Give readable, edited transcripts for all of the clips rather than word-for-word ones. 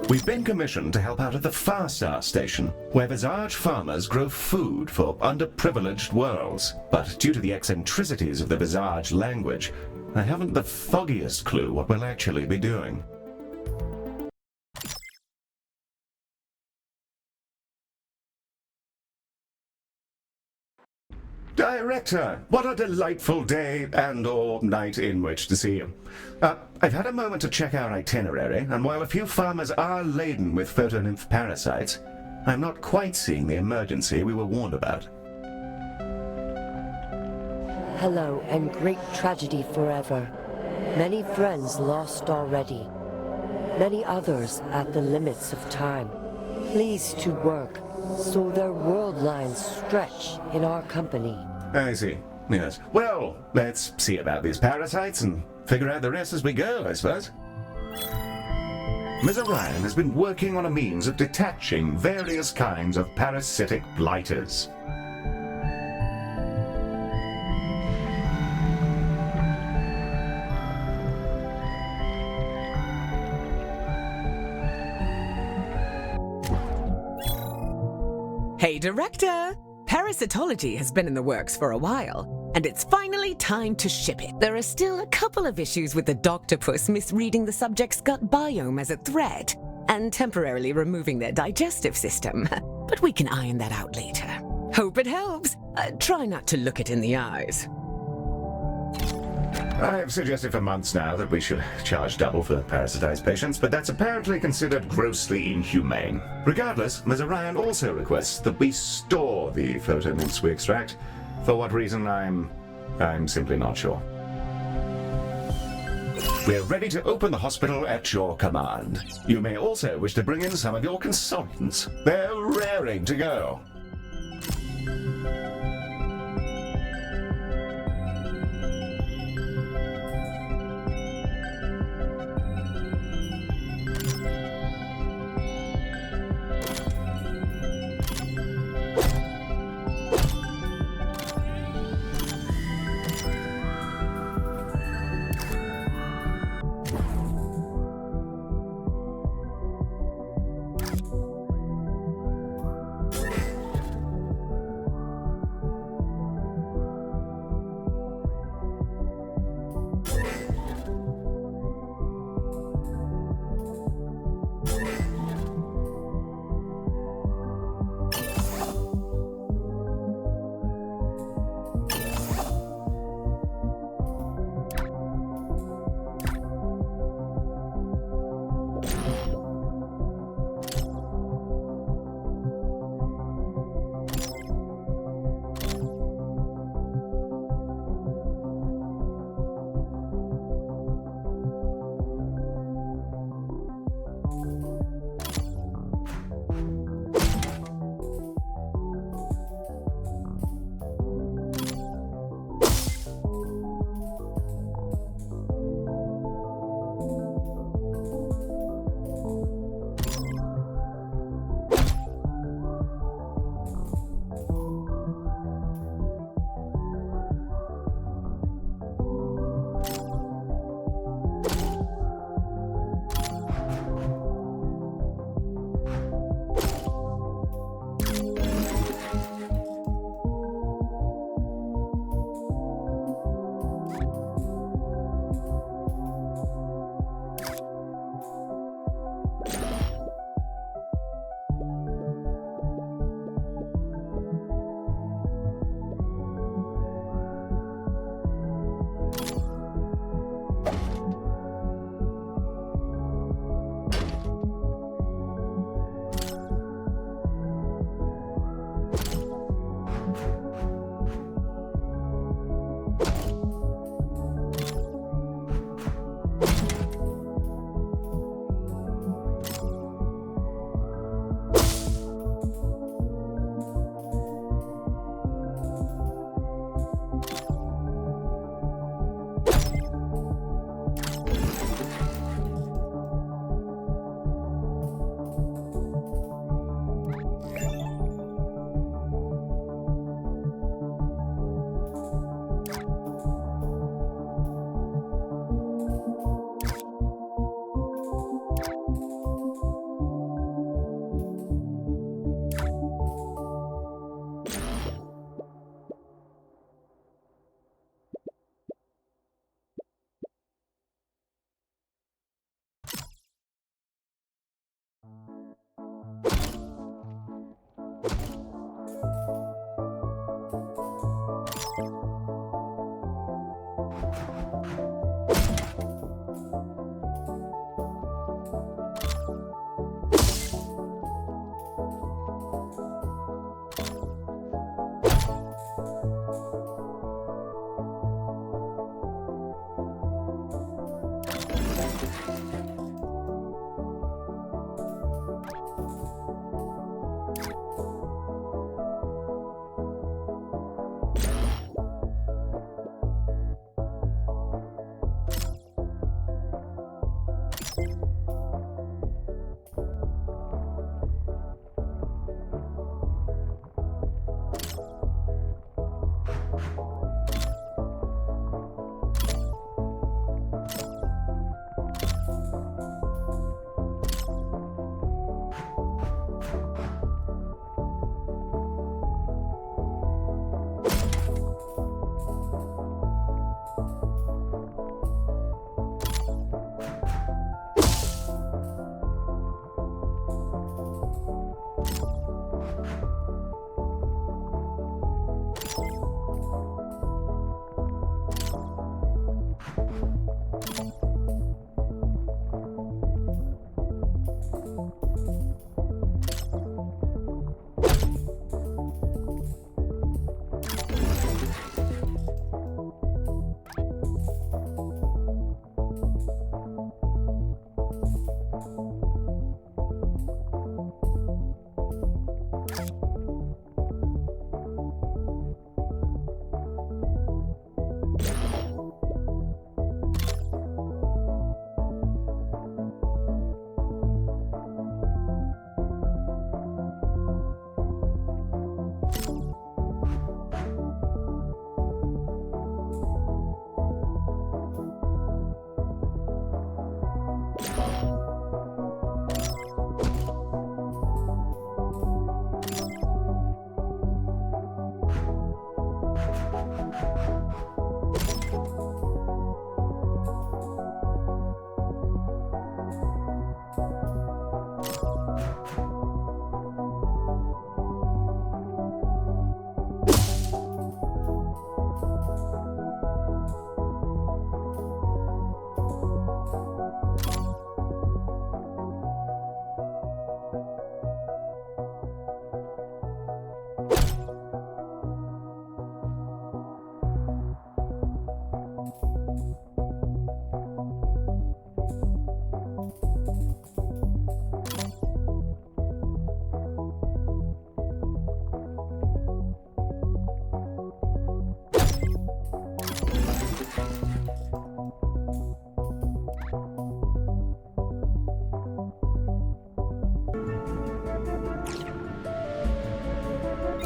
We've been commissioned to help out at the Farstar station, where Vizarj farmers grow food for underprivileged worlds. But due to the eccentricities of the Vizarj language, I haven't the foggiest clue what we'll actually be doing. Director, what a delightful day and/or night in which to see you. I've had a moment to check our itinerary, and while a few farmers are laden with Photonymph parasites, I'm not quite seeing the emergency we were warned about. Hello, and great tragedy forever. Many friends lost already. Many others at the limits of time. Pleased to work, so their world lines stretch in our company. I see. Yes. Well, let's see about these parasites and figure out the rest as we go, I suppose. Ms. Orion has been working on a means of detaching various kinds of parasitic blighters. Hey, Director! Parasitology has been in the works for a while, and it's finally time to ship it. There are still a couple of issues with the Doctopus misreading the subject's gut biome as a threat, and temporarily removing their digestive system. But we can iron that out later. Hope it helps. Try not to look it in the eyes. I've suggested for months now that we should charge double for parasitized patients, but that's apparently considered grossly inhumane. Regardless, Ms. Orion also requests that we store the Photonymphs we extract. For what reason, I'm simply not sure. We're ready to open the hospital at your command. You may also wish to bring in some of your consultants. They're raring to go.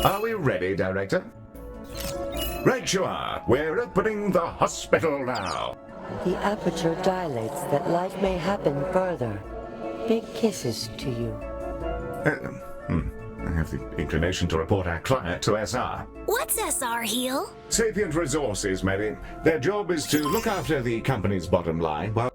Are we ready, Director? Right you are. We're opening the hospital now. The aperture dilates that life may happen further. Big kisses to you. I have the inclination to report our client to SR. What's SR, Heel? Sapient Resources, Mary. Their job is to look after the company's bottom line while...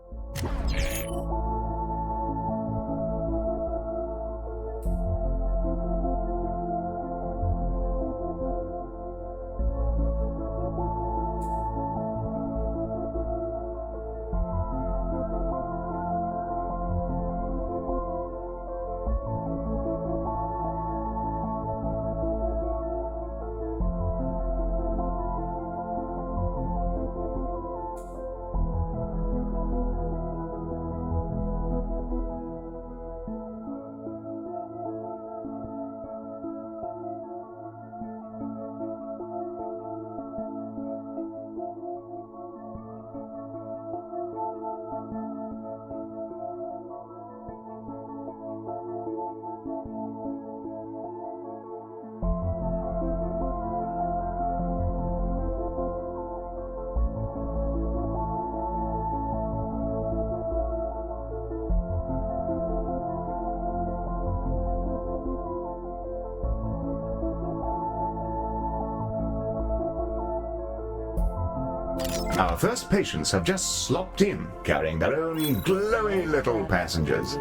Our first patients have just slopped in, carrying their own glowy little passengers.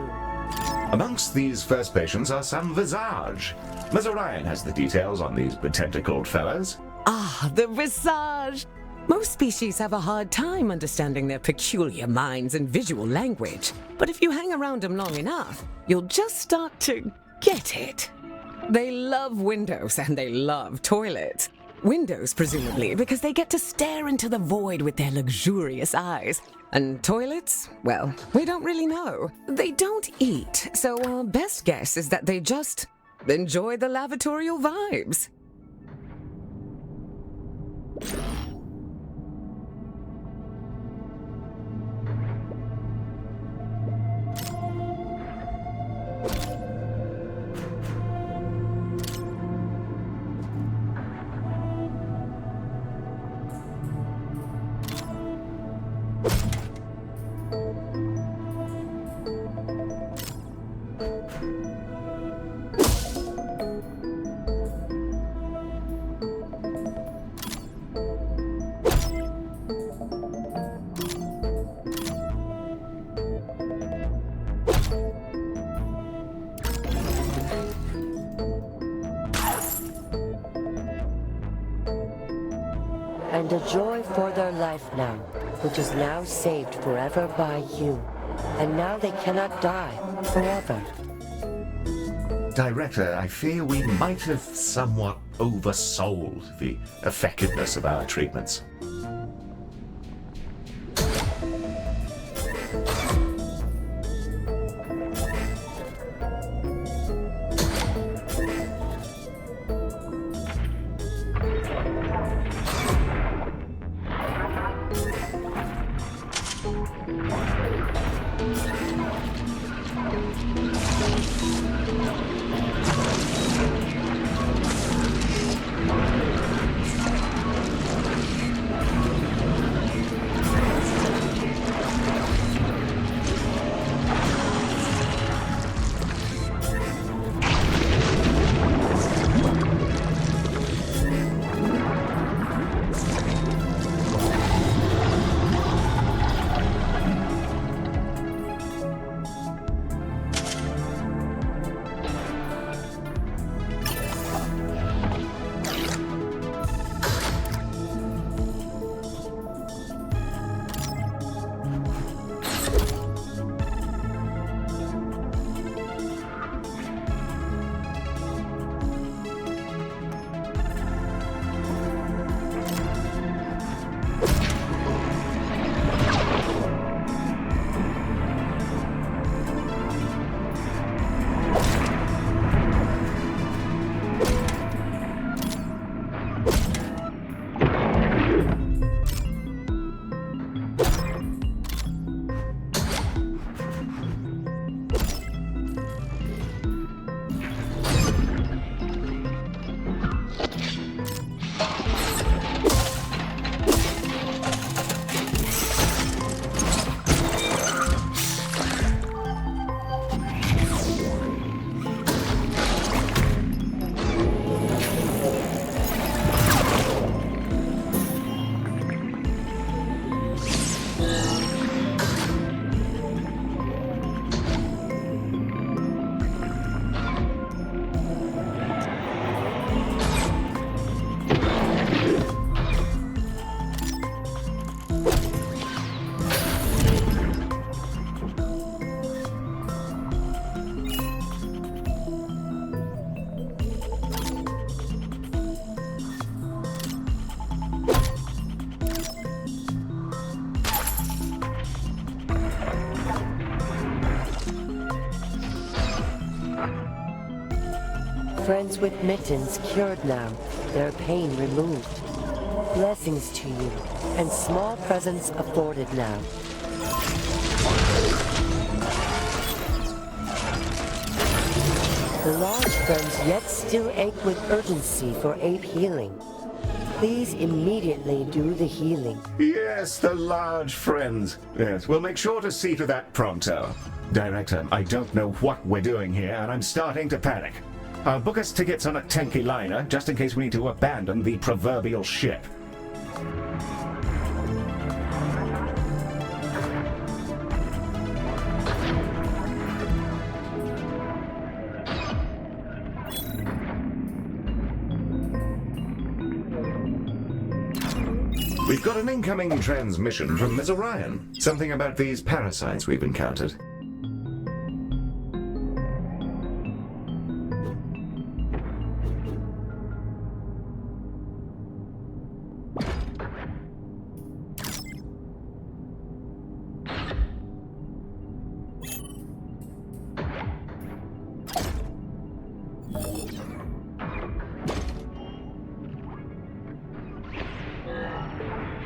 Amongst these first patients are some Vizarj. Ms. Orion has the details on these betentacled fellows. Ah, the Vizarj! Most species have a hard time understanding their peculiar minds and visual language. But if you hang around them long enough, you'll just start to get it. They love windows and they love toilets. Windows, presumably, because they get to stare into the void with their luxurious eyes. And toilets? Well, we don't really know. They don't eat, so our best guess is that they just enjoy the lavatorial vibes. And a joy for their life now, which is now saved forever by you. And now they cannot die forever. Director, I fear we might have somewhat oversold the effectiveness of our treatments. friends with mittens cured now, their pain removed. Blessings to you, and small presents afforded now. The large friends yet still ache with urgency for ape healing. Please immediately do the healing. Yes, the large friends. Yes, we'll make sure to see to that pronto. Director, I don't know what we're doing here, and I'm starting to panic. I'll book us tickets on a tanky liner, just in case we need to abandon the proverbial ship. We've got an incoming transmission from Ms. Orion. Something about these parasites we've encountered.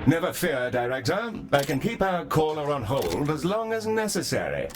Never fear, Director. I can keep our caller on hold as long as necessary.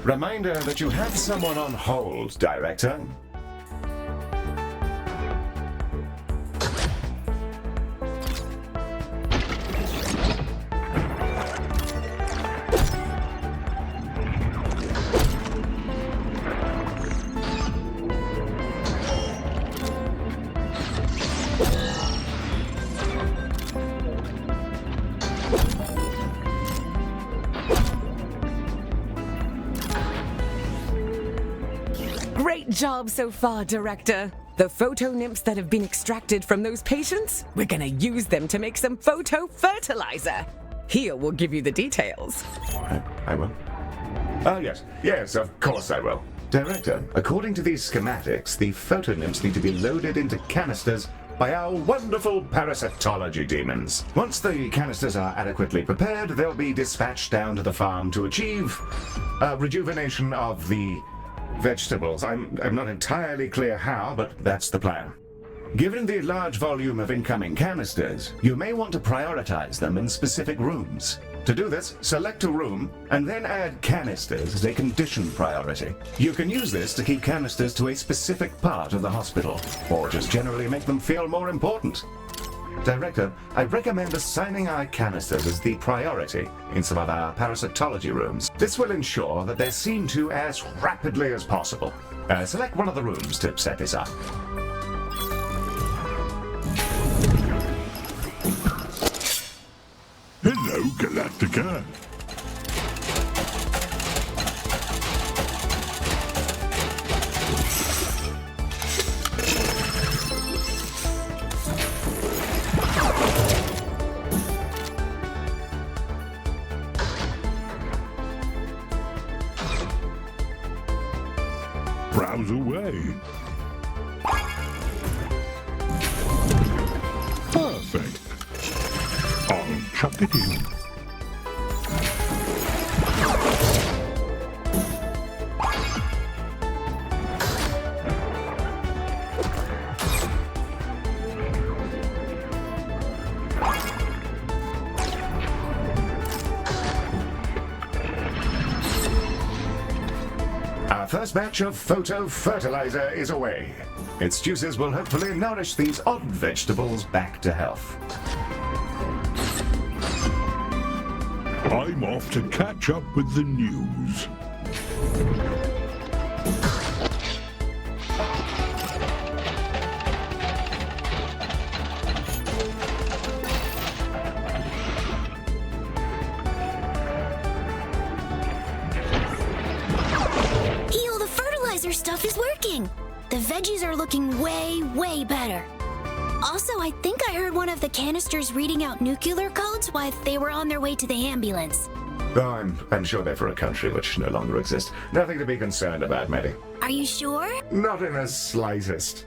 Reminder that you have someone on hold, Director. Great job so far, Director. The photonymphs that have been extracted from those patients, we're gonna use them to make some photo-fertilizer. Here will give you the details. I will. Oh, yes. Yes, of course I will. Director, according to these schematics, the photonymphs need to be loaded into canisters by our wonderful parasitology demons. Once the canisters are adequately prepared, they'll be dispatched down to the farm to achieve rejuvenation of the vegetables. I'm not entirely clear how, but that's the plan. Given the large volume of incoming canisters, you may want to prioritize them in specific rooms. To do this, select a room and then add canisters as a condition priority. You can use this to keep canisters to a specific part of the hospital, or just generally make them feel more important. Director, I recommend assigning our canisters as the priority in some of our parasitology rooms. This will ensure that they're seen to as rapidly as possible. Select one of the rooms to set this up. Hello, Galacticare. Browse away. Perfect. I'll chuck it in. Our first batch of photo-fertilizer is away. Its juices will hopefully nourish these odd vegetables back to health. I'm off to catch up with the news. Heal, the fertilizer stuff is working. The veggies are looking way, way better. Also, I think I heard one of the canisters reading out nuclear codes while they were on their way to the ambulance. Oh, I'm sure they're for a country which no longer exists. Nothing to be concerned about, Maddie. Are you sure? Not in the slightest.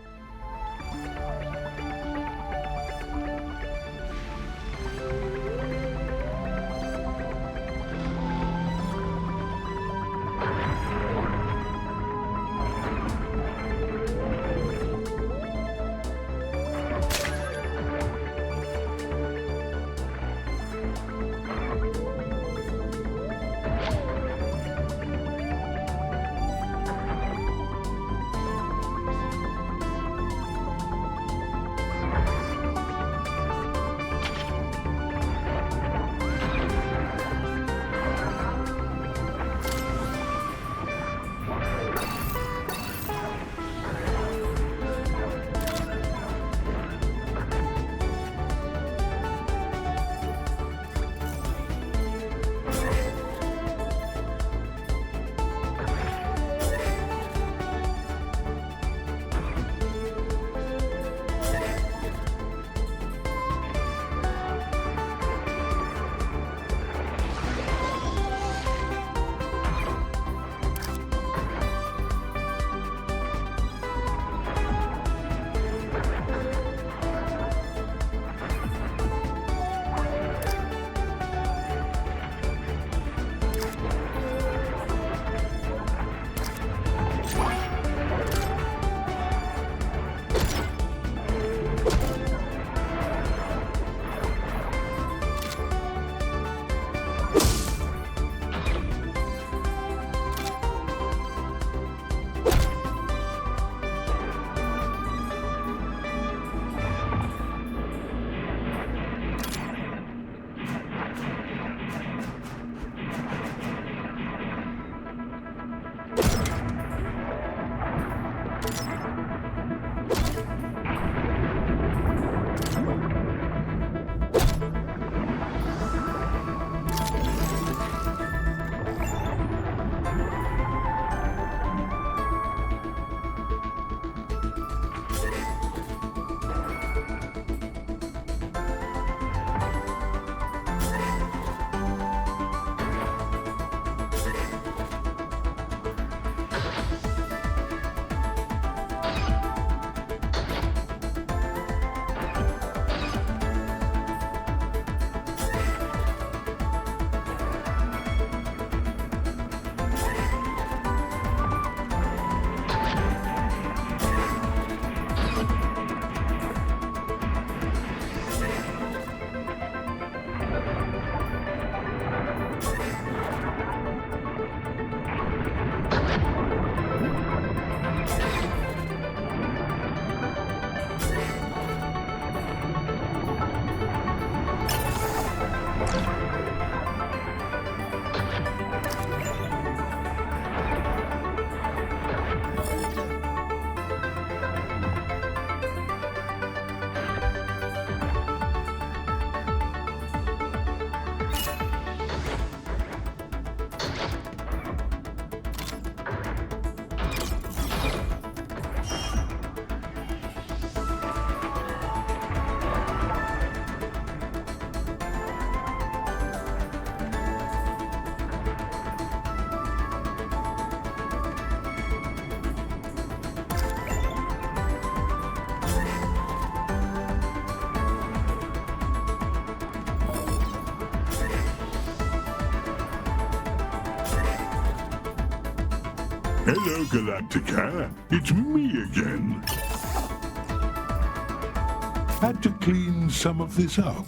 Hello, Galacticare. It's me again. Had to clean some of this up.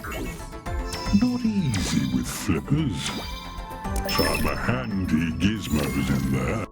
Not easy with flippers. Some handy gizmos in there.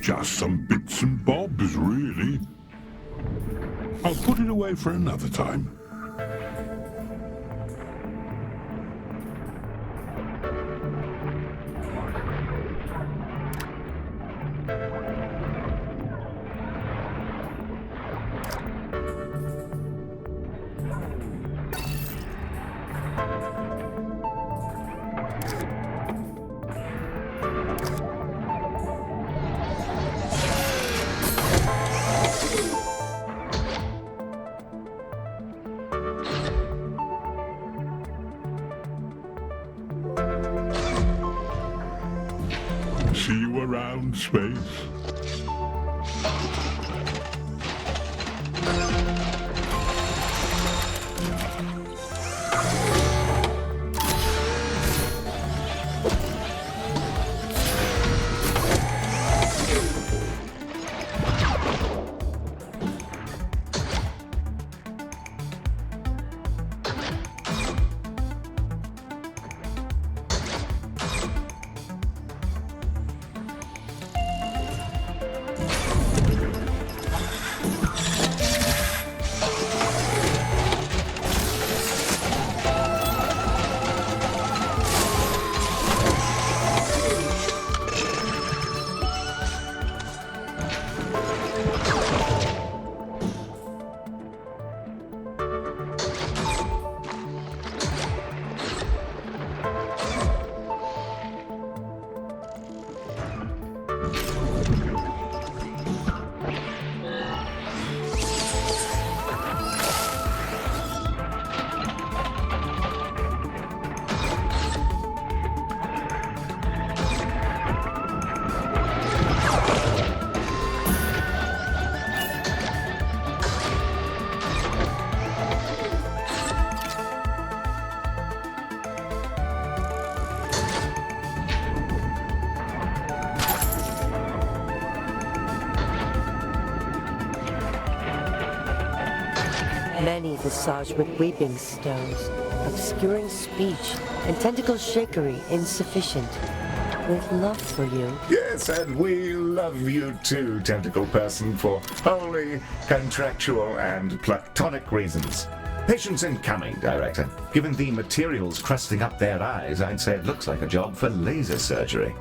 Just some bits and bobs, really. I'll put it away for another time. See you around, Space. Many Vizarj with weeping stones, obscuring speech, and tentacle shakery insufficient. With love for you. Yes, and we love you too, tentacle person, for wholly contractual and platonic reasons. Patience incoming, Director. Given the materials crusting up their eyes, I'd say it looks like a job for laser surgery.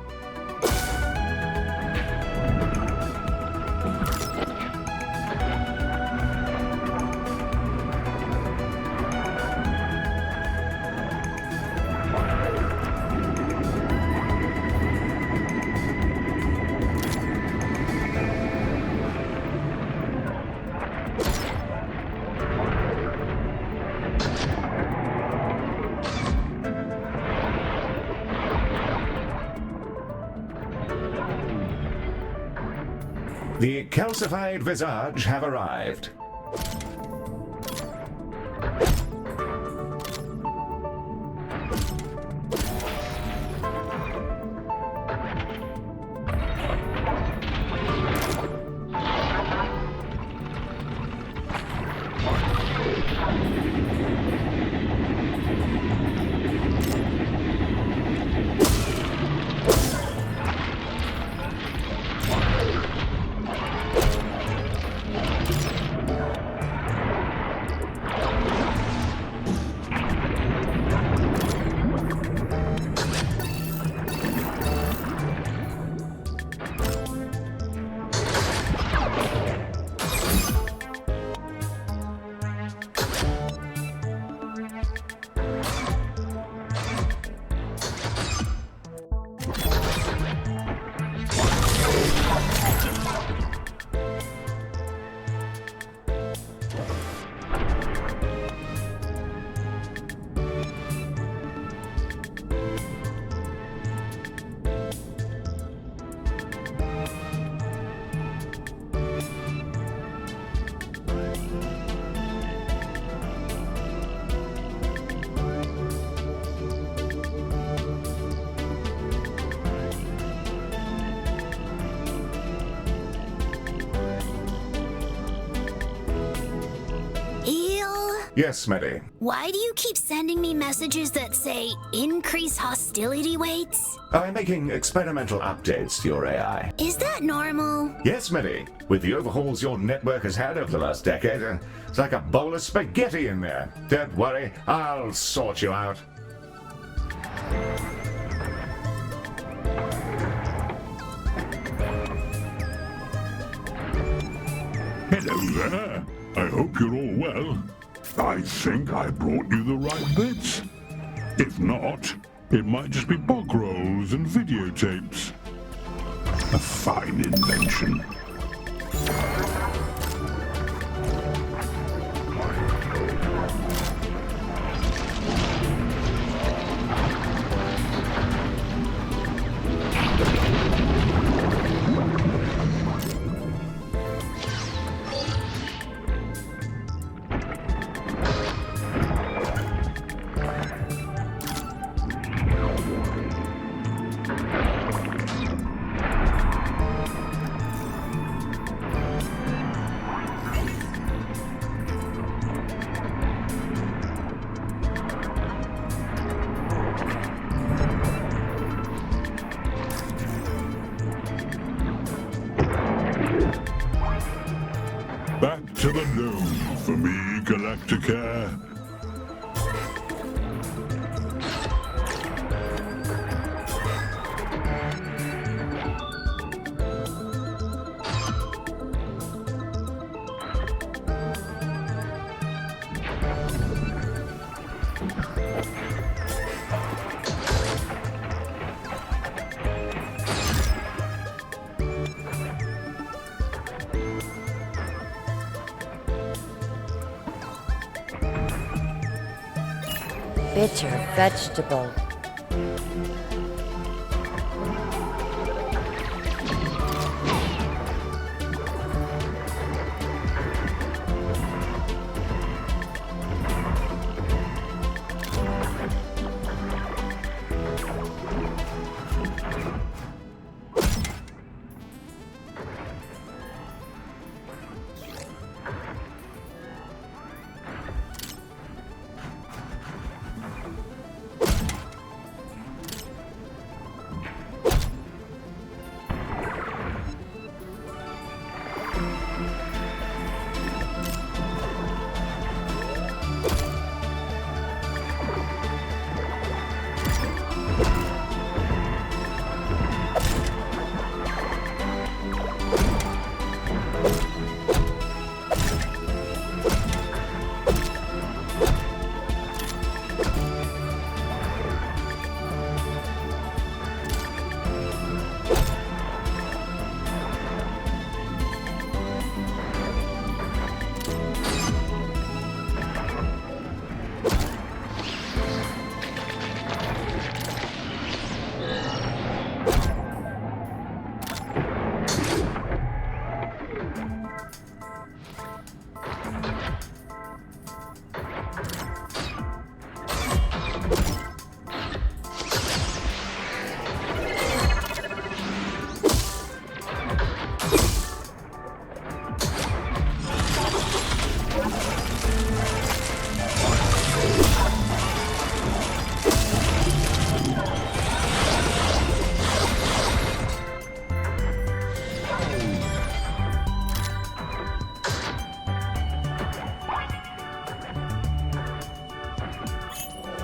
The calcified Vizarj have arrived. Yes, Smitty. Why do you keep sending me messages that say increase hostility weights? I'm making experimental updates to your AI. Is that normal? Yes, Smitty. With the overhauls your network has had over the last decade, it's like a bowl of spaghetti in there. Don't worry, I'll sort you out. Hello there. I hope you're all well. I think I brought you the right bits. If not, it might just be bog rolls and videotapes. A fine invention. Back to the dome for me, Galacticare. Bitter vegetable.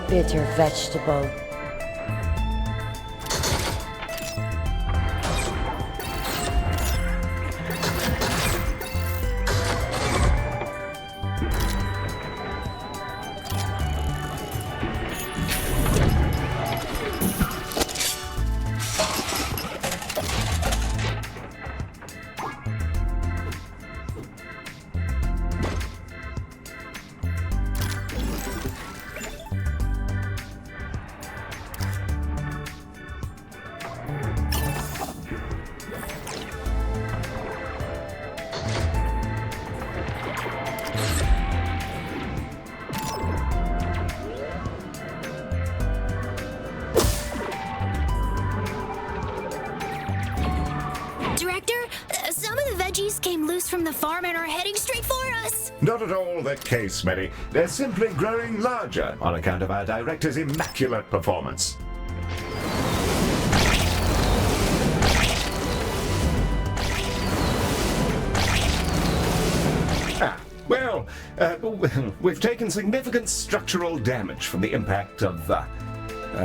Bitter vegetable. speciees came loose from the farm and are heading straight for us. Not at all the case, Mary. They're simply growing larger on account of our director's immaculate performance. Well, we've taken significant structural damage from the impact of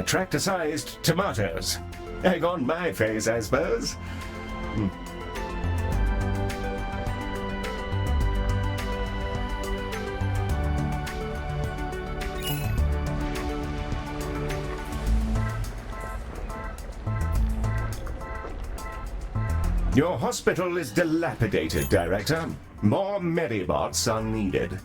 tractor-sized tomatoes. Egg on my face, I suppose. Your hospital is dilapidated, Director. More Medibots are needed.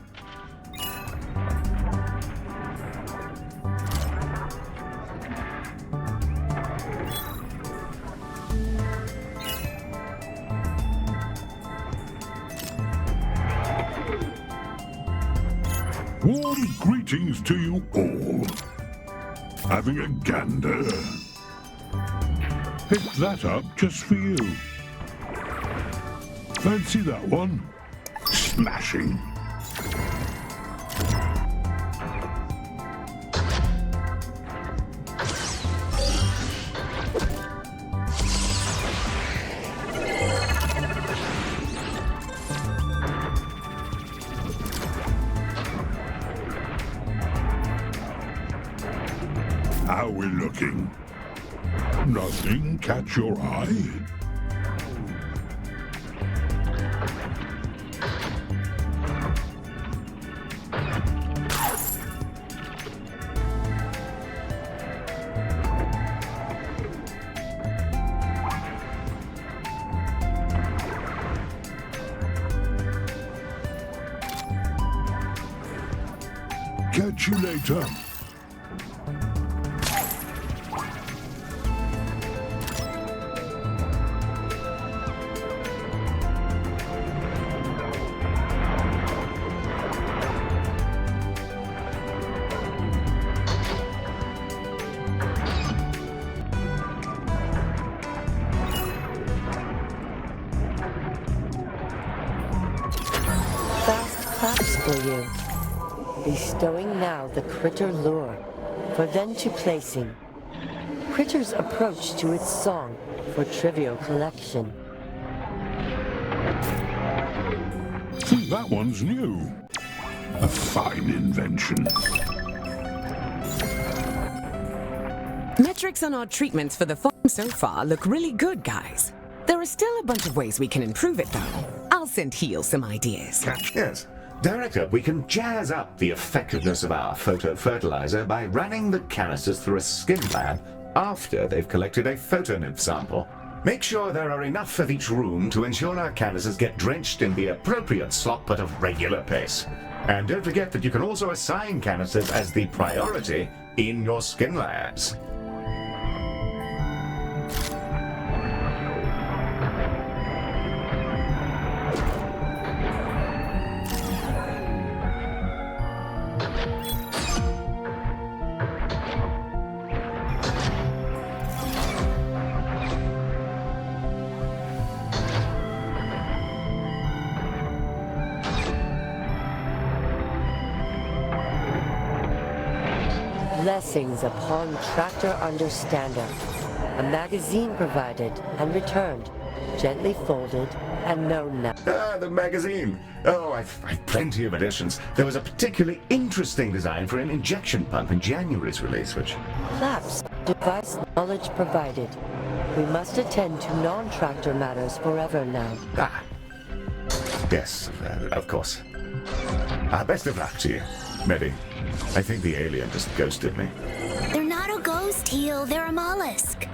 Warm greetings to you all. Having a gander. Picked that up just for you. Fancy that one? Smashing. How we looking? Nothing catch your eye? Catch you later. Fast claps for you. Bestowing now the critter lure, for then to placing. Critter's approach to its song for trivial collection. Think that one's new. A fine invention. Metrics on our treatments for the farm so far look really good, guys. There are still a bunch of ways we can improve it, though. I'll send Heel some ideas. Yes. Director, we can jazz up the effectiveness of our fertilizer by running the canisters through a skin lab after they've collected a Photonymph sample. Make sure there are enough of each room to ensure our canisters get drenched in the appropriate slop at a regular pace. And don't forget that you can also assign canisters as the priority in your skin labs. Blessings upon tractor understander. A magazine provided and returned, gently folded and known now. Ah, the magazine. Oh, I've plenty of editions. There was a particularly interesting design for an injection pump in January's release, which... Claps, device knowledge provided. We must attend to non-tractor matters forever now. Ah. Yes, of course. Best of luck to you, Medi. I think the alien just ghosted me. They're not a ghost, Heel. They're a mollusk.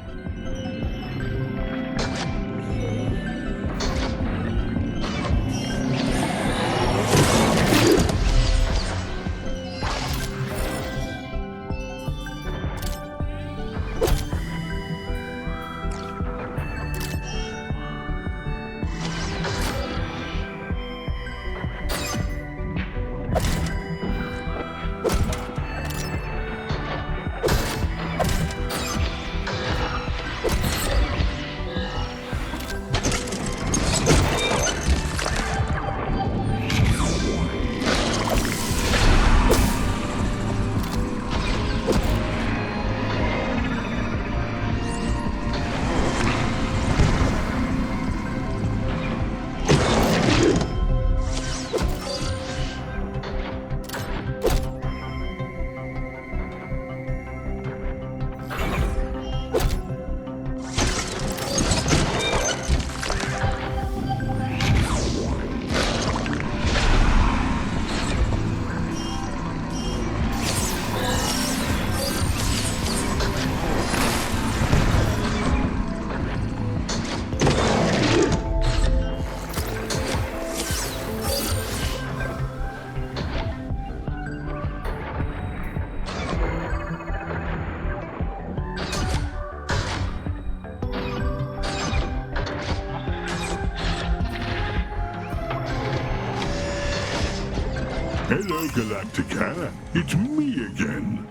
Hello, Galacticare. It's me again.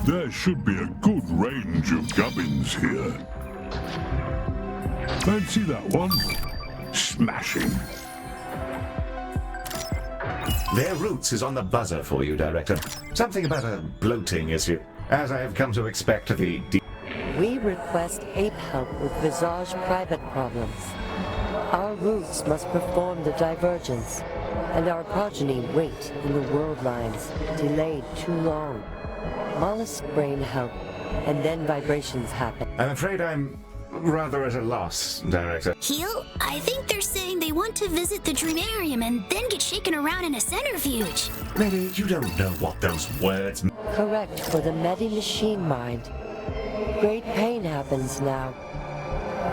There should be a good range of gubbins here. Fancy that one? Smashing. Their roots is on the buzzer for you, Director. Something about a bloating issue. As I have come to expect, We request ape help with Vizarj private problems. Our roots must perform the divergence, and our progeny wait in the world lines, delayed too long. Mollusk brain help, and then vibrations happen. I'm afraid I'm rather at a loss, Director. Heel, I think they're saying they want to visit the Dreamarium and then get shaken around in a centrifuge. Maybe you don't know what those words mean. Correct for the medi-machine mind. Great pain happens now.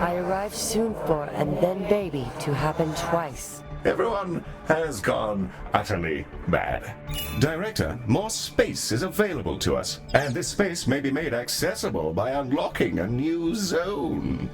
I arrive soon for and then baby to happen twice. Everyone has gone utterly mad. Director, more space is available to us, and this space may be made accessible by unlocking a new zone.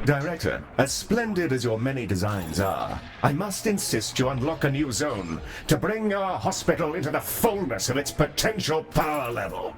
Director, as splendid as your many designs are, I must insist you unlock a new zone to bring our hospital into the fullness of its potential power level.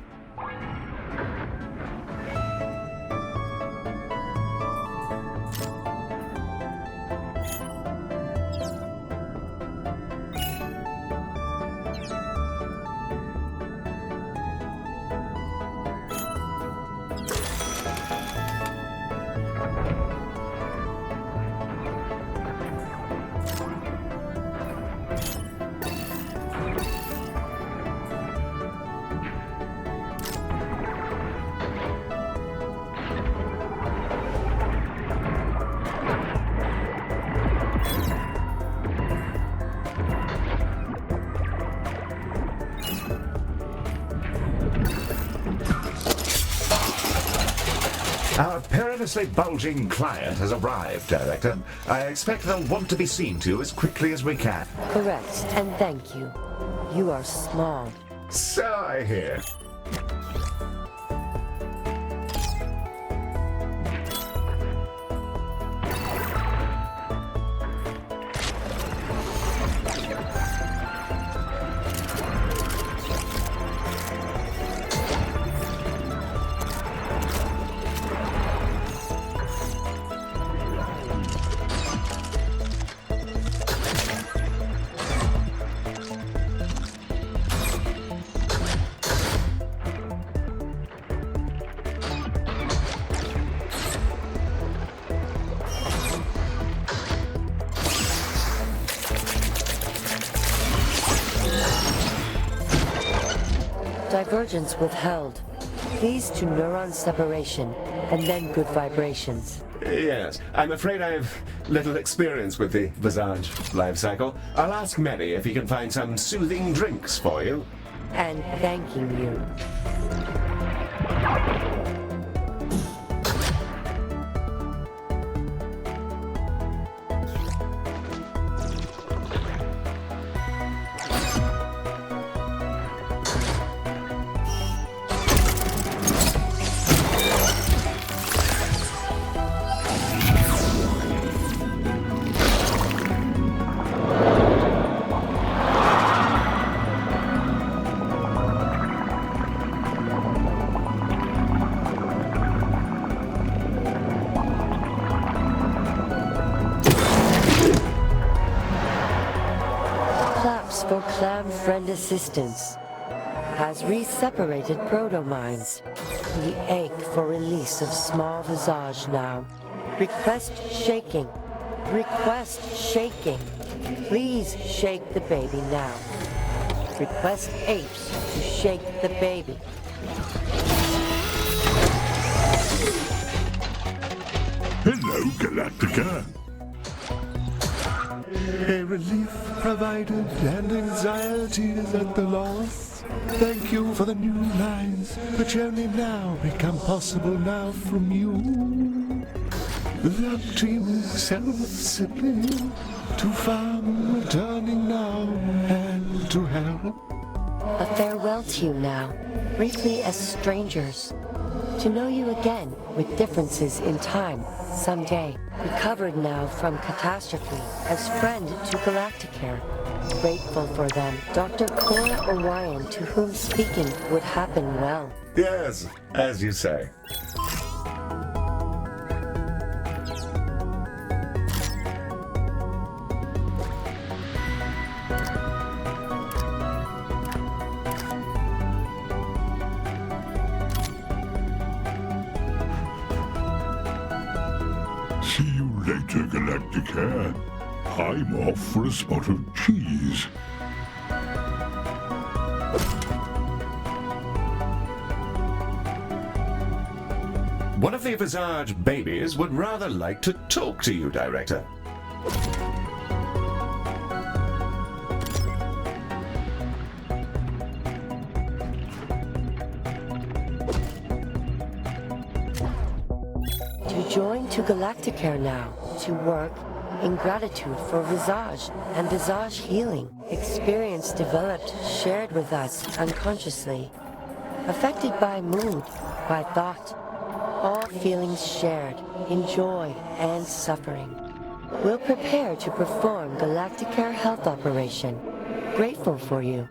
Our perilously bulging client has arrived, Director. I expect they'll want to be seen to as quickly as we can. Correct, and thank you. You are small. So I hear. Divergence withheld. Please to neuron separation, and then good vibrations. Yes, I'm afraid I have little experience with the Vizarj life cycle. I'll ask Mary if he can find some soothing drinks for you. And thanking you. For clam friend assistance. Has re-separated proto-minds. We ache for release of small Vizarj now. Request shaking. Request shaking. Please shake the baby now. Request apes to shake the baby. Hello, Galacticare. A relief provided and anxiety is at the loss. Thank you for the new lines, which only now become possible now from you. The team self-sipping to Farma returning now and to help. A farewell to you now, briefly as strangers. To know you again with differences in time someday. Recovered now from catastrophe as friend to Galacticare. Grateful for them, Dr. Cora Orion, to whom speaking would happen well. Yes, as you say. See you later, Galacticare. I'm off for a spot of cheese. One of the Vizarj babies would rather like to talk to you, Director. To join to Galacticare now, to work in gratitude for Vizarj and Vizarj healing. Experience developed, shared with us unconsciously. Affected by mood, by thought. All feelings shared, in joy and suffering. We'll prepare to perform Galacticare health operation. Grateful for you.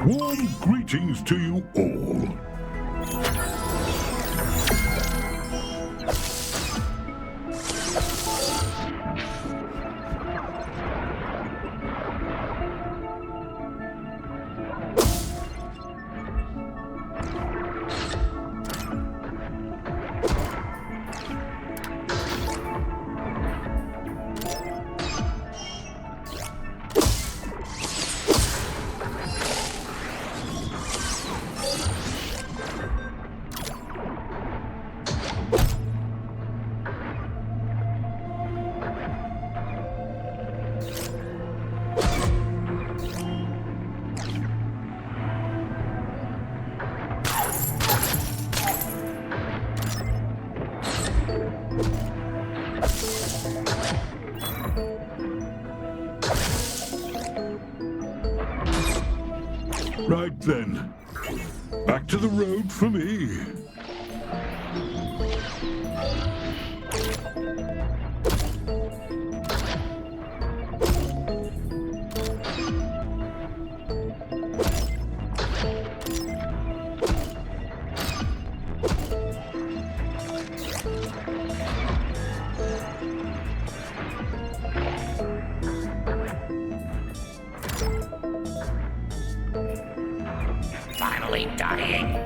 Warm greetings to you all. Right then, back to the road for me. Finally dying.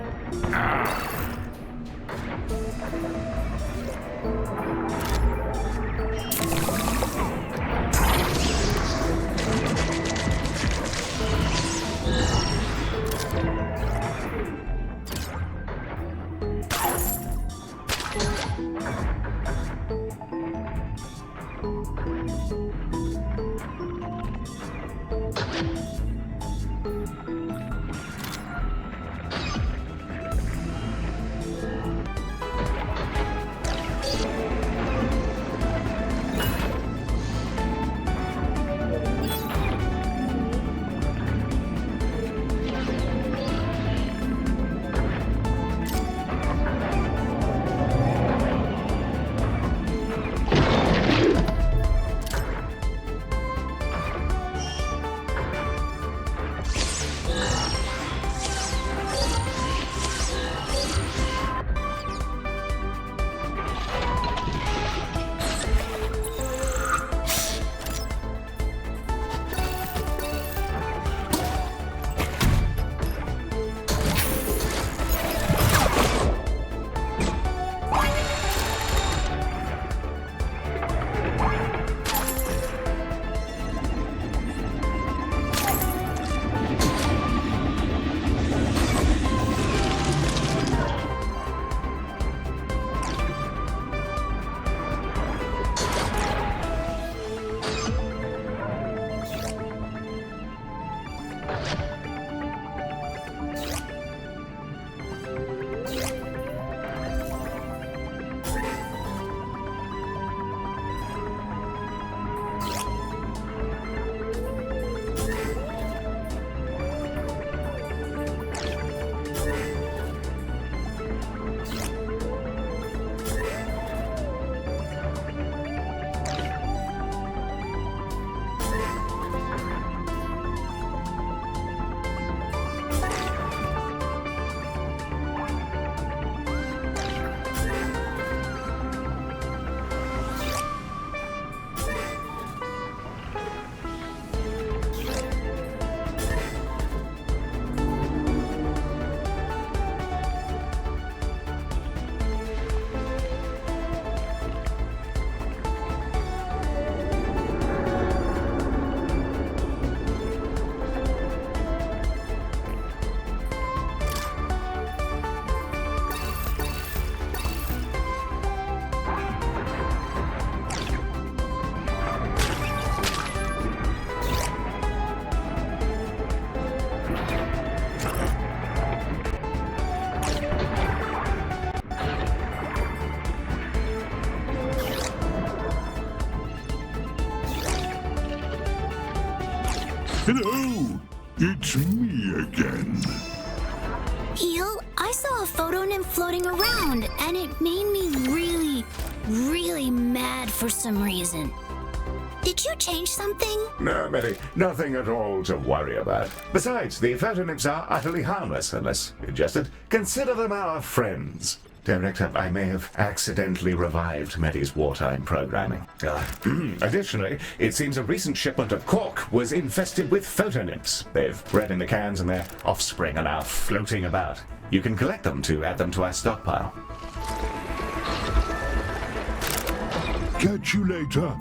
Hello, it's me again. Heel, I saw a Photonymph floating around, and it made me really, really mad for some reason. Did you change something? No, Millie, nothing at all to worry about. Besides, the Photonymphs are utterly harmless unless ingested. Consider them our friends. Director, I may have accidentally revived Meddy's wartime programming. Additionally, it seems a recent shipment of cork was infested with Photonymphs. They've bred in the cans and their offspring are now floating about. You can collect them to add them to our stockpile. Catch you later.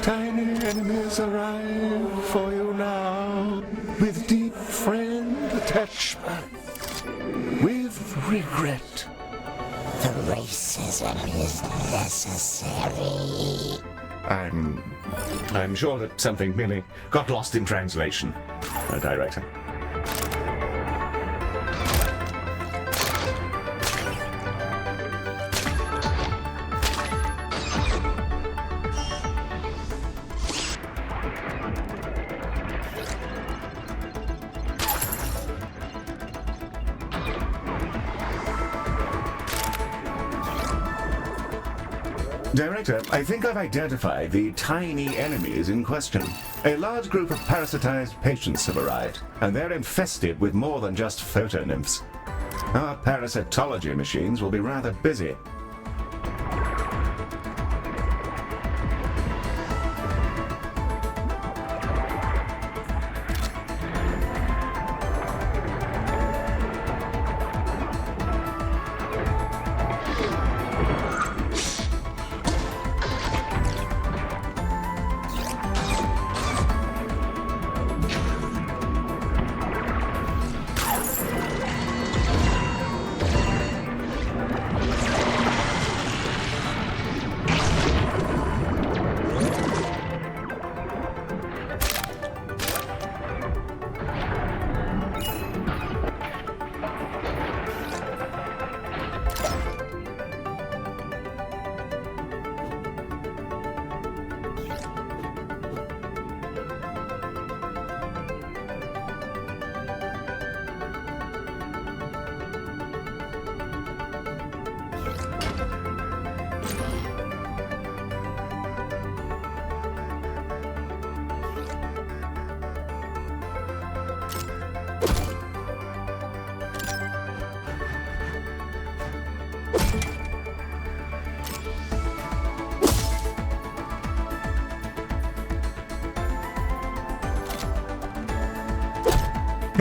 Tiny enemies arrive for you now, with deep friend attachment, with regret. The racism is necessary. I'm sure that something merely got lost in translation, Director. Director, I think I've identified the tiny enemies in question. A large group of parasitized patients have arrived, and they're infested with more than just photonymphs. Our parasitology machines will be rather busy.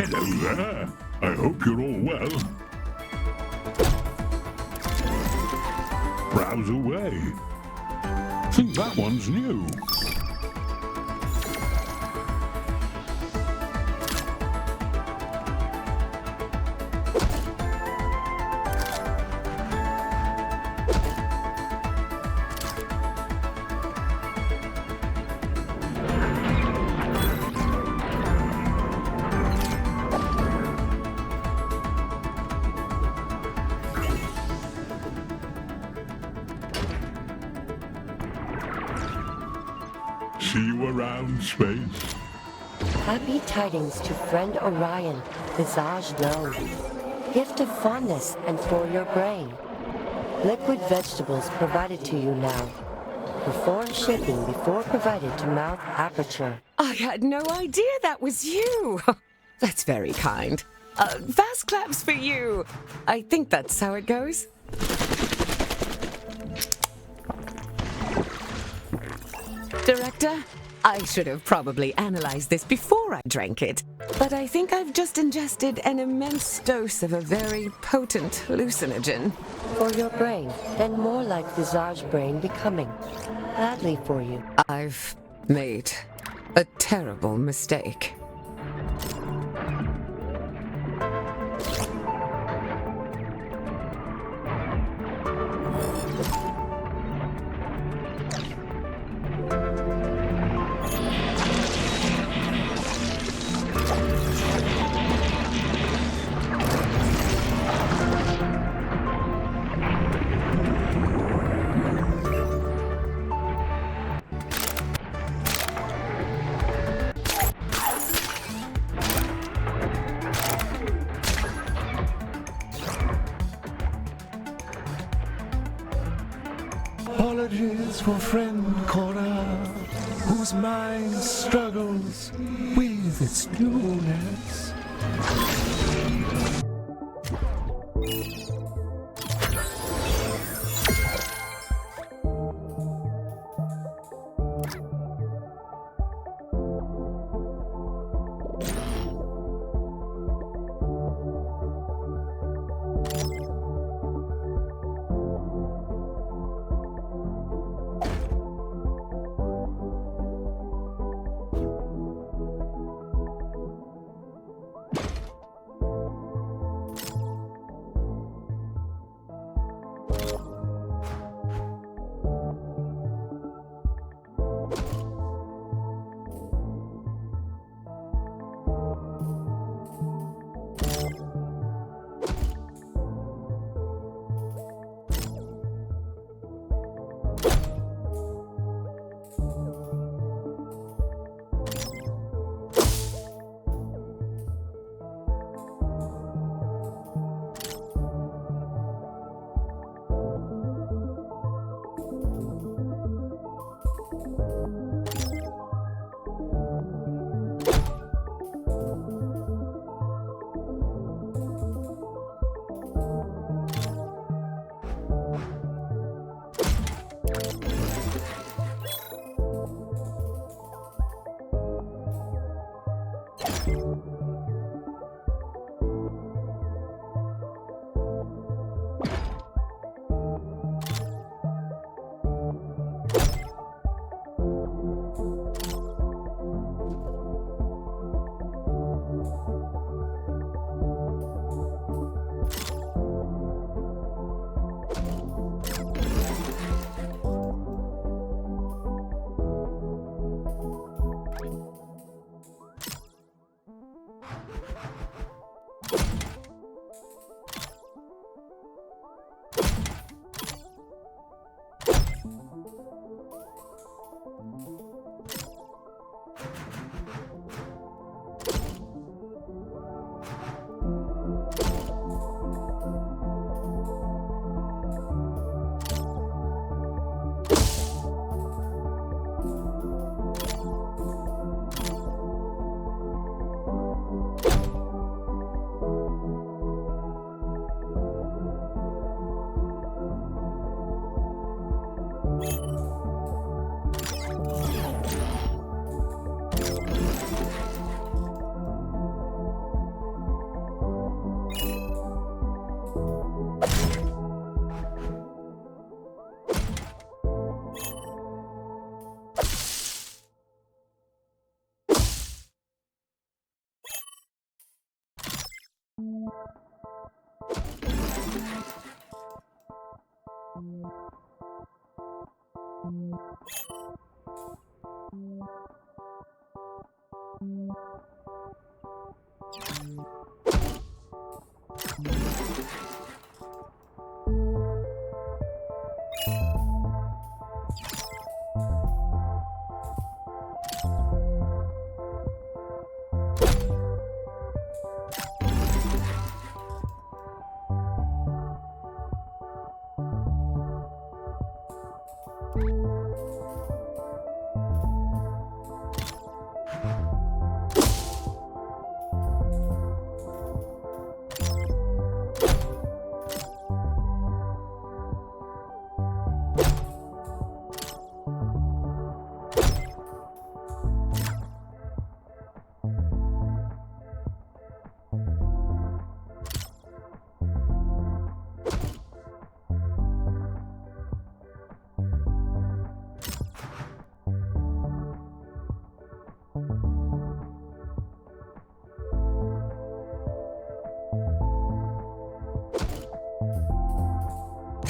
Hello there. I hope you're all well. Browse away. Think that one's new. See you around, Space. Happy tidings to friend Orion, Vizarj known. Gift of fondness and for your brain. Liquid vegetables provided to you now. Perform shaking before provided to mouth aperture. I had no idea that was you. That's very kind. Fast claps for you. I think that's how it goes. Director, I should have probably analyzed this before I drank it, but I think I've just ingested an immense dose of a very potent hallucinogen. For your brain, and more like Vizarj brain becoming. Gladly for you. I've made a terrible mistake. faithful friend Cora, whose mind struggles with its newness.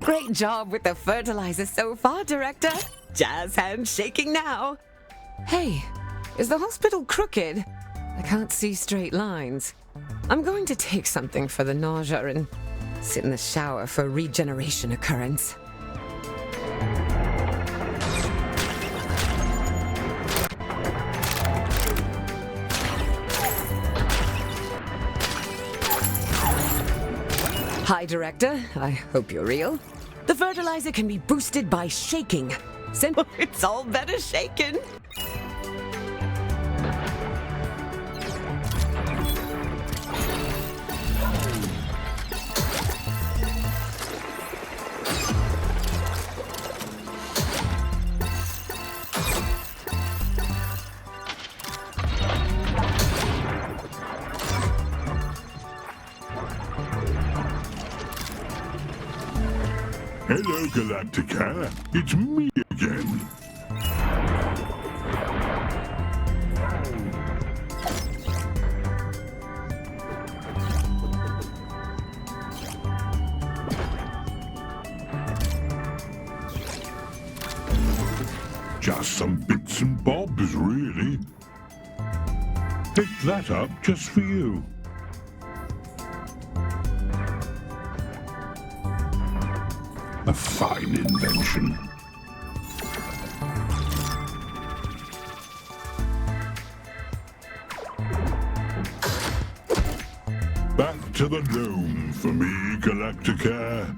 Great job with the fertilizer so far, Director. Jazz hands shaking now. Hey, is the hospital crooked? I can't see straight lines. I'm going to take something for the nausea and sit in the shower for regeneration occurrence. Hi, Director. I hope you're real. The fertilizer can be boosted by shaking. It's all better shaken. Hello, Galacticare. It's me again. Just some bits and bobs, really. Picked that up just for you. A fine invention. Back to the dome for me, Galacticare.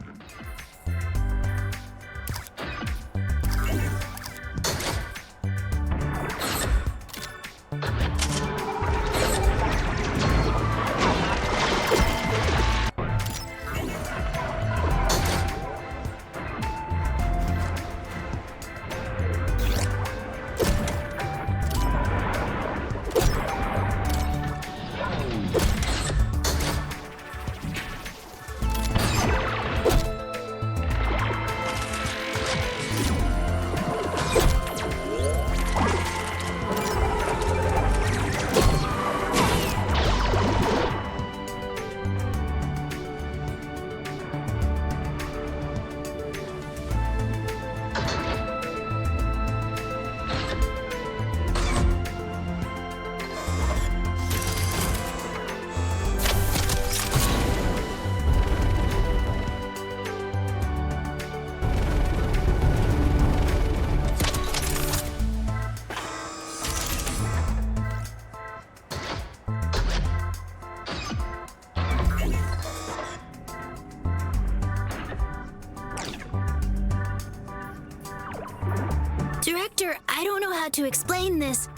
Director, I don't know how to explain this,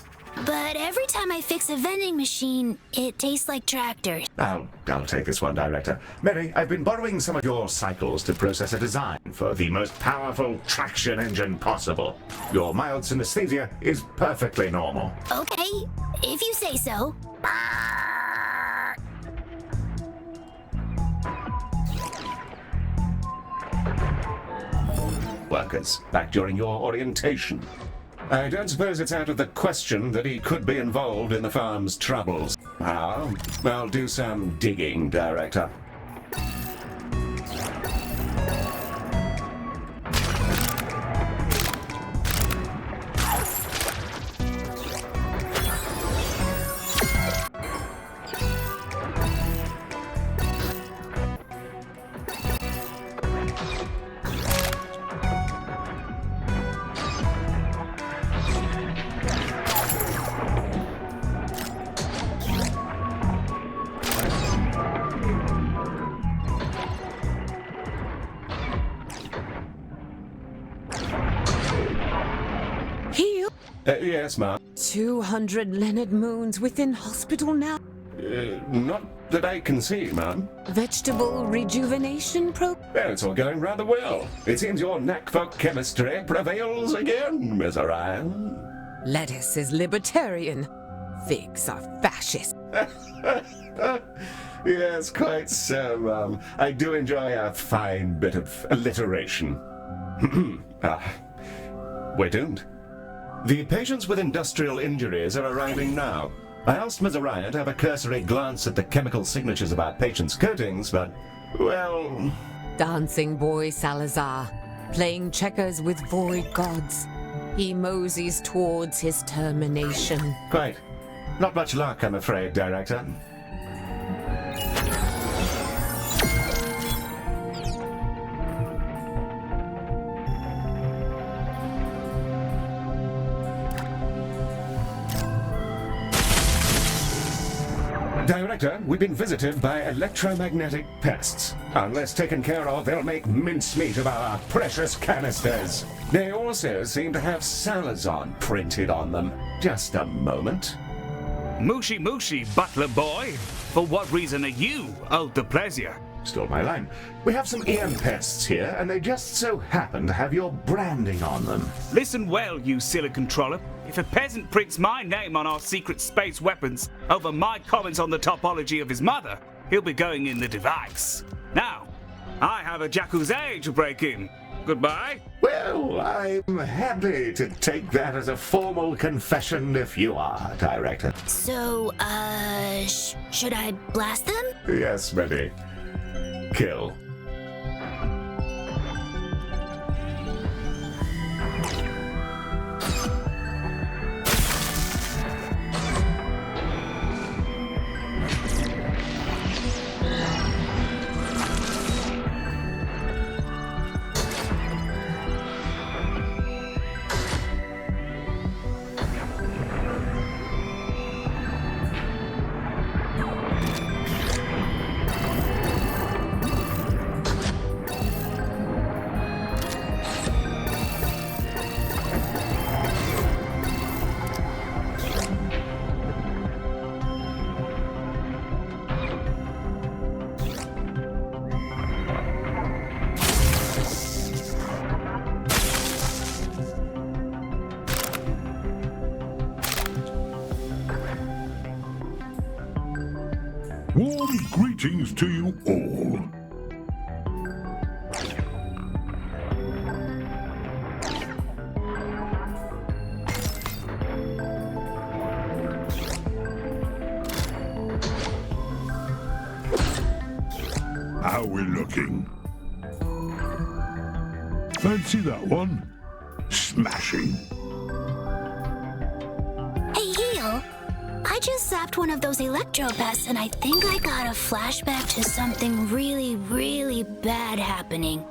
but every time I fix a vending machine, it tastes like tractors. I'll take this one, Director. Mary, I've been borrowing some of your cycles to process a design for the most powerful traction engine possible. Your mild synesthesia is perfectly normal. Okay, if you say so. Workers, back during your orientation. I don't suppose it's out of the question that he could be involved in the farm's troubles. I'll do some digging, Director. Yes, ma'am. 200 Leonard Moons within hospital now. Not that I can see, ma'am. Vegetable rejuvenation Well, it's all going rather well. It seems your knack for chemistry prevails again, Miss Orion. Lettuce is libertarian. Figs are fascist. Yes, quite so, ma'am. I do enjoy a fine bit of alliteration. We're doomed. The patients with industrial injuries are arriving now. I asked Ms. Orion to have a cursory glance at the chemical signatures of our patients' coatings, but, well... Dancing boy Salazar, playing checkers with void gods. He moseys towards his termination. Quite. Not much luck, I'm afraid, Director. Director, we've been visited by electromagnetic pests. Unless taken care of, they'll make mincemeat of our precious canisters. They also seem to have Salazon printed on them. Just a moment. Mushy mushy, butler boy. For what reason are you out the pleasure? Stole my line. We have some Ian pests here, and they just so happen to have your branding on them. Listen well, you silicon trollop. If a peasant prints my name on our secret space weapons over my comments on the topology of his mother, he'll be going in the device. Now, I have a jacuzzi to break in. Goodbye. Well, I'm happy to take that as a formal confession if you are, Director. So, should I blast them? Yes, ready. Kill. Warm greetings to you all. How we looking? Fancy that one? Smashing. Hey, Heel. I just zapped one of those Electro pests, and I think I got a flashback to something really, really bad happening.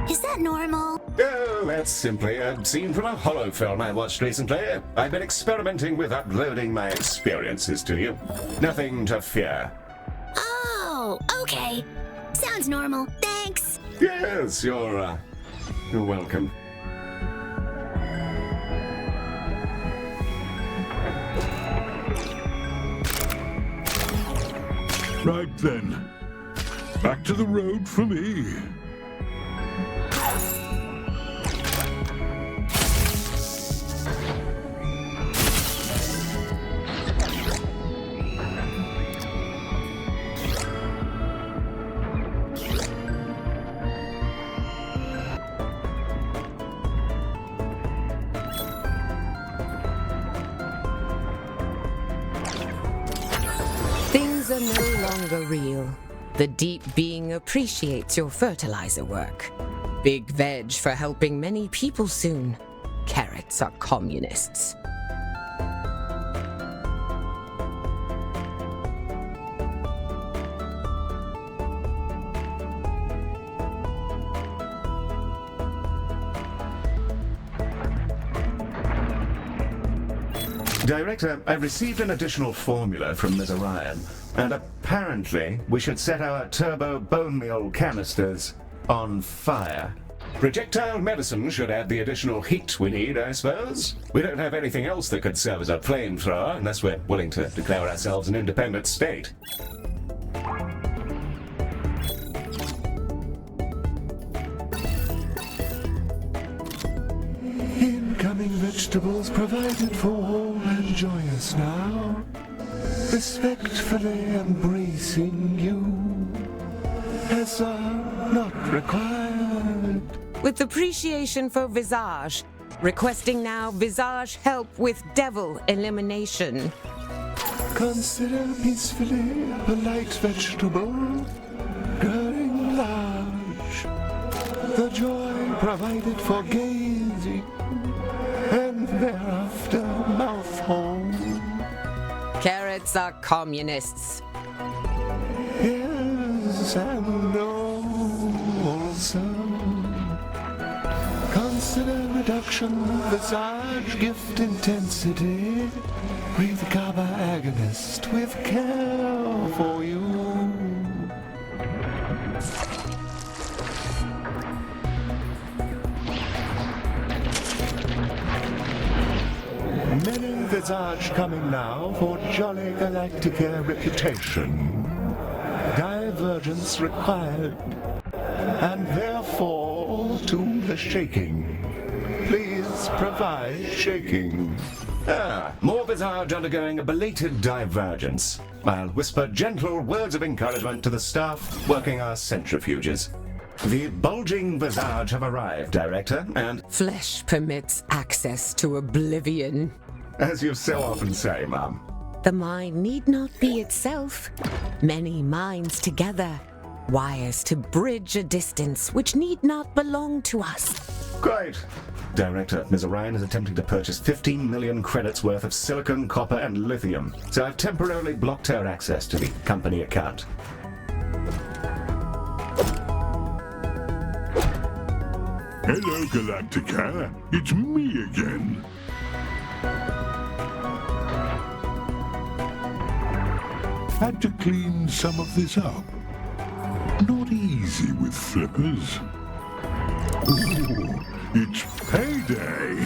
Is that normal? Oh, that's simply a scene from a hollow film I watched recently. I've been experimenting with uploading my experiences to you. Nothing to fear. Oh, okay. Sounds normal. Thanks. Yes, you're welcome. Right then. Back to the road for me. Things are no longer real. The deep being appreciates your fertilizer work. Big veg for helping many people soon. Carrots are communists. Director, I've received an additional formula from Vizarj, and apparently we should set our turbo bone meal canisters on fire. Projectile medicine should add the additional heat we need, I suppose. We don't have anything else that could serve as a flamethrower unless we're willing to declare ourselves an independent state. Incoming vegetables provided for all and joyous now. Respectfully embracing you as are not required. With appreciation for Vizarj, requesting now Vizarj help with devil elimination. Consider peacefully a light vegetable growing large. The joy provided for gazing and thereafter mouthful. Carrots are communists. Yes, and no also. Consider Introduction, Vizarj gift intensity. Breathe the Kappa agonist with care for you. Many Vizarj coming now for jolly Galacticare reputation. Divergence required, and therefore to the shaking. Please provide shaking. More Vizarj undergoing a belated divergence. I'll whisper gentle words of encouragement to the staff working our centrifuges. The bulging Vizarj have arrived, Director, and Flesh permits access to oblivion. as you so often say, Mum. The mind need not be itself. Many minds together. Wires to bridge a distance which need not belong to us. Great. Director, Ms. Orion is attempting to purchase 15 million credits worth of silicon, copper, and lithium, so I've temporarily blocked her access to the company account. Hello, Galacticare. It's me again. Had to clean some of this up. Not easy with flippers. Ooh, it's payday!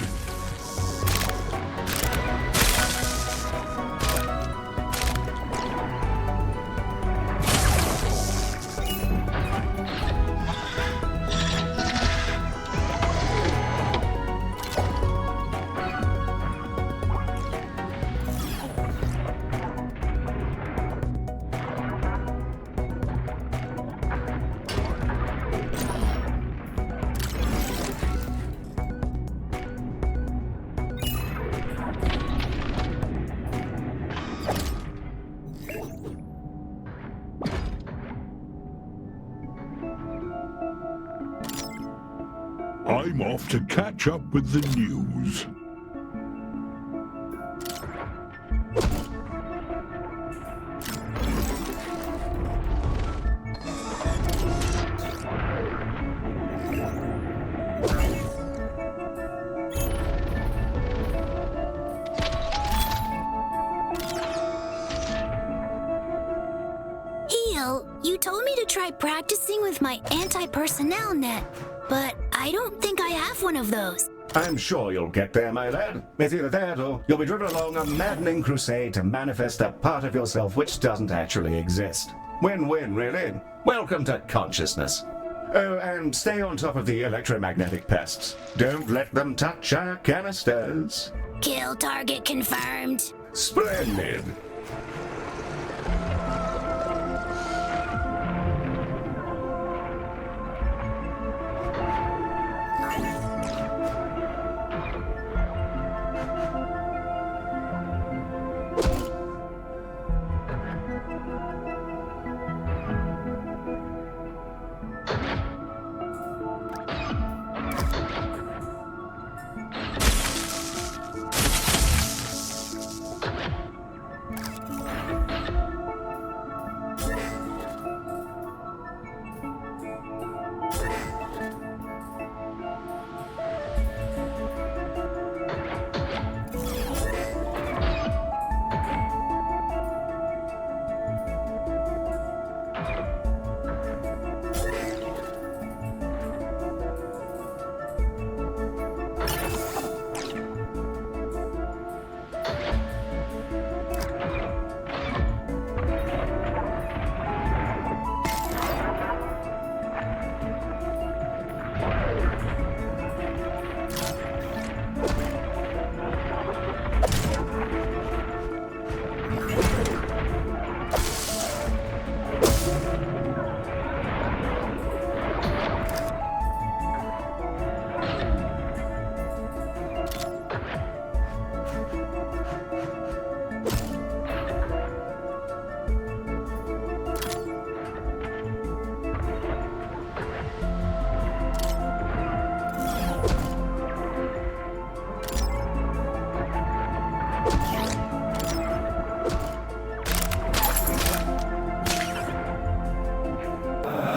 I'm off to catch up with the news. You told me to try practicing with my anti-personnel net, but I don't think I have one of those. I'm sure you'll get there, my lad. It's either that or you'll be driven along a maddening crusade to manifest a part of yourself which doesn't actually exist. Win-win, really. Welcome to consciousness. Oh, and stay on top of the electromagnetic pests. Don't let them touch our canisters. Kill target confirmed. Splendid.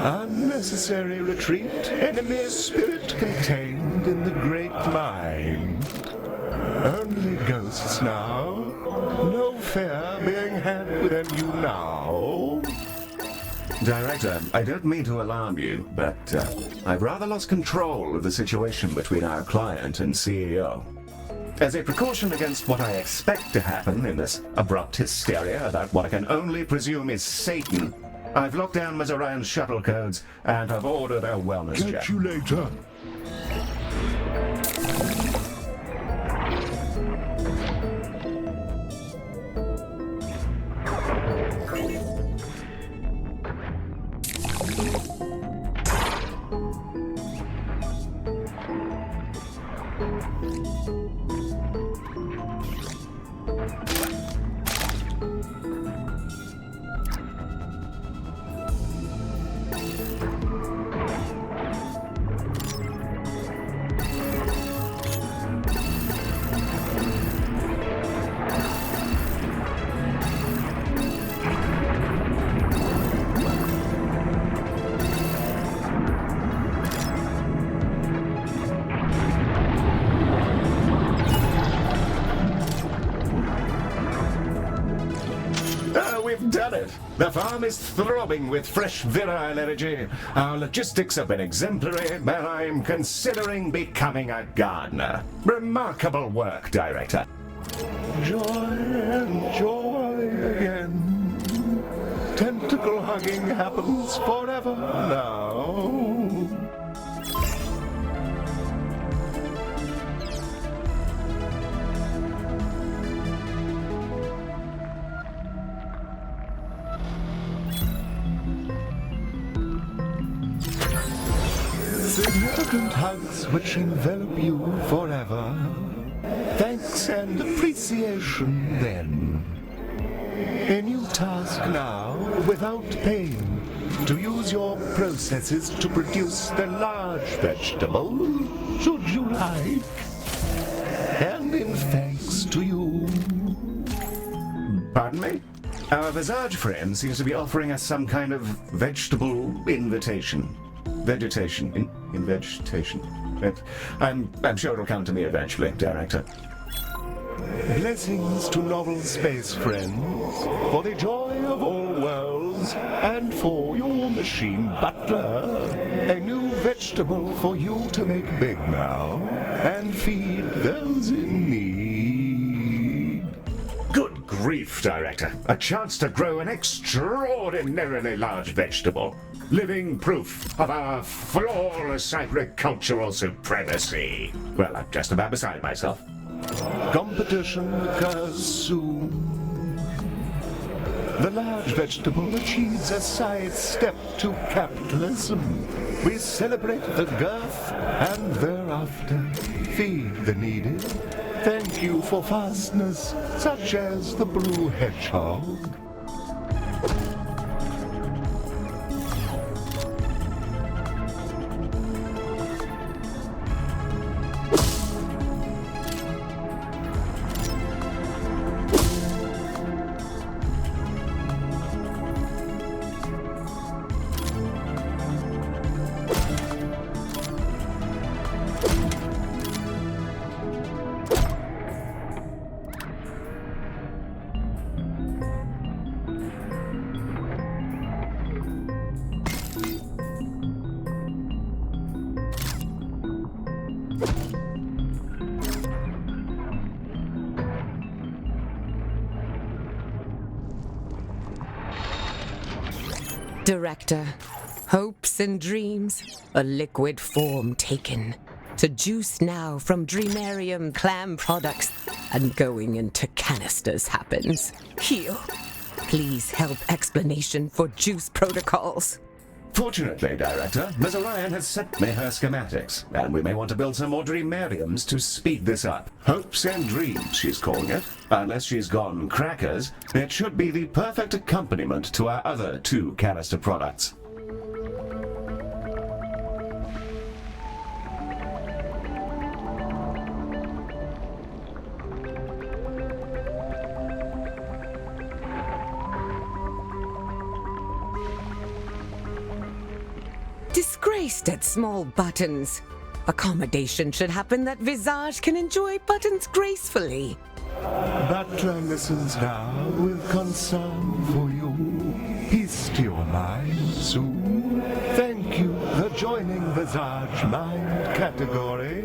Unnecessary retreat, enemy spirit contained in the great mine. Only ghosts now. No fear being had within you now. Director, I don't mean to alarm you, but I've rather lost control of the situation between our client and CEO. As a precaution against what I expect to happen in this abrupt hysteria about what I can only presume is Satan, I've locked down Ms. Orion's shuttle codes and have ordered a wellness check. Catch you later. We've done it! The farm is throbbing with fresh virile energy. Our logistics have been exemplary, and I'm considering becoming a gardener. Remarkable work, Director. Joy and joy again. Tentacle hugging happens forever now. Significant hugs which envelop you forever. Thanks and appreciation then. A new task now, without pain, to use your processes to produce the large vegetable, should you like. And in thanks to you. Pardon me? Our Vizarj friend seems to be offering us some kind of vegetable invitation. Vegetation. In vegetation. I'm sure it'll come to me eventually, Director. Blessings to novel space friends, for the joy of all worlds, and for your machine butler, a new vegetable for you to make big now, and feed those in need. Good grief, Director. A chance to grow an extraordinarily large vegetable. Living proof of our flawless agricultural supremacy. Well, I'm just about beside myself. Competition occurs soon. The large vegetable achieves a sidestep to capitalism. We celebrate the girth and thereafter feed the needy. Thank you for fastness, such as the blue hedgehog. Director, hopes and dreams, a liquid form taken. To juice now from Dreamarium clam products and going into canisters happens. Heal. Please help explanation for juice protocols. Fortunately, Director, Ms. Orion has sent me her schematics, and we may want to build some more Dreamariums to speed this up. Hopes and dreams, she's calling it. Unless she's gone crackers, it should be the perfect accompaniment to our other 2 canister products. Disgraced at small buttons. Accommodation should happen that Vizarj can enjoy buttons gracefully. Butler listens now with concern for you. Peace to your mind soon. Thank you for joining Vizarj mind category.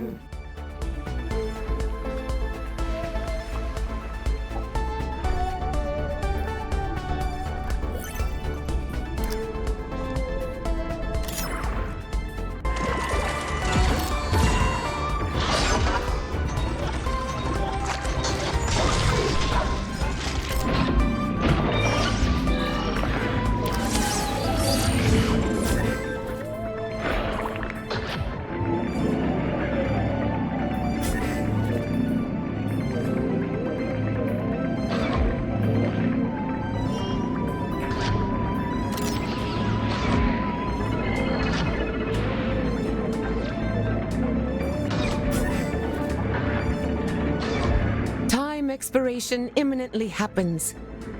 Expiration imminently happens.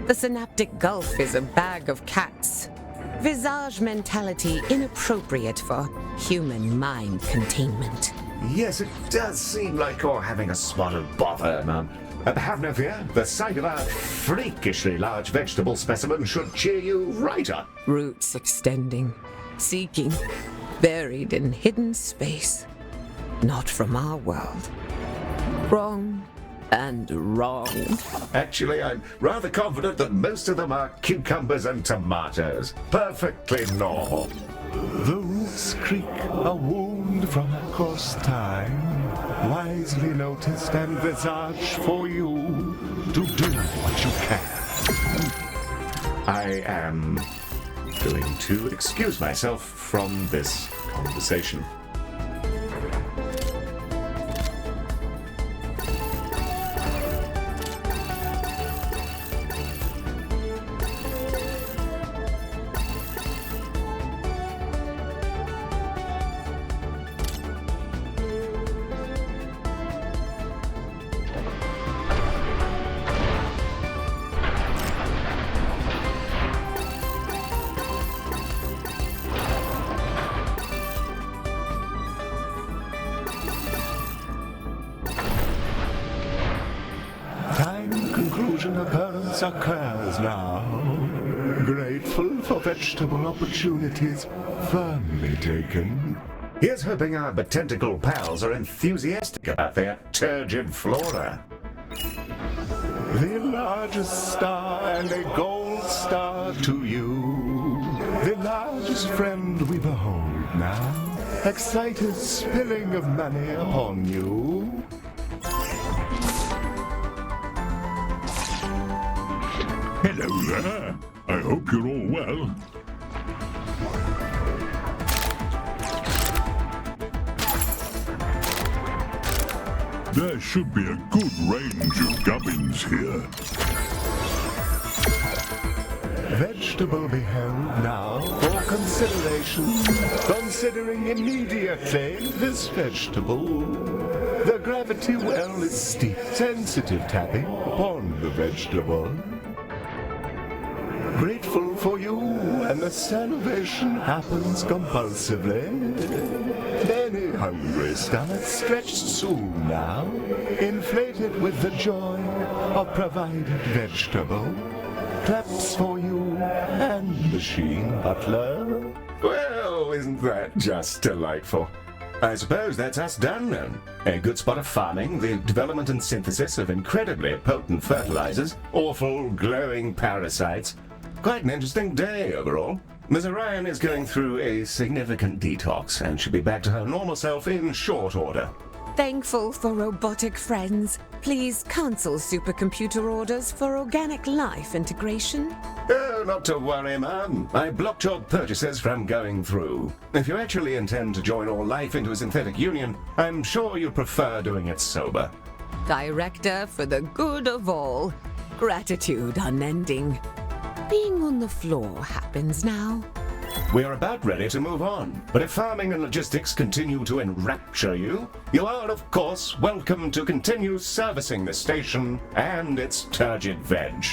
The synaptic gulf is a bag of cats. Vizarj mentality inappropriate for human mind containment. Yes, it does seem like you're having a spot of bother, Mum. Have no fear. The sight of a freakishly large vegetable specimen should cheer you right up. Roots extending, seeking, buried in hidden space. Not from our world. Wrong. And wrong. Actually, I'm rather confident that most of them are cucumbers and tomatoes. Perfectly normal. The roots creak, a wound from across time. Wisely noticed and Vizarj for you to do what you can. I am going to excuse myself from this conversation. Occurrence occurs now. Grateful for vegetable opportunities firmly taken. Here's hoping our botanical pals are enthusiastic about their turgid flora. The largest star and a gold star to you. The largest friend we behold now. Excited spilling of money upon you. Hello there. I hope you're all well. There should be a good range of gubbins here. Vegetable beheld now for consideration. Considering immediately this vegetable. The gravity well is steep, sensitive tapping upon the vegetable. Grateful for you, and the salivation happens compulsively. Many hungry stomachs stretched soon now, inflated with the joy of provided vegetable. Claps for you and machine butler. Well, isn't that just delightful? I suppose that's us done then. A good spot of farming, the development and synthesis of incredibly potent fertilizers, awful glowing parasites. Quite an interesting day overall. Ms. Orion is going through a significant detox and should be back to her normal self in short order. Thankful for robotic friends. Please cancel supercomputer orders for organic life integration. Oh, not to worry, ma'am. I blocked your purchases from going through. If you actually intend to join all life into a synthetic union, I'm sure you'd prefer doing it sober. Director for the good of all. Gratitude unending. Being on the floor happens now. We're about ready to move on, but if farming and logistics continue to enrapture you, you are, of course, welcome to continue servicing the station and its turgid veg.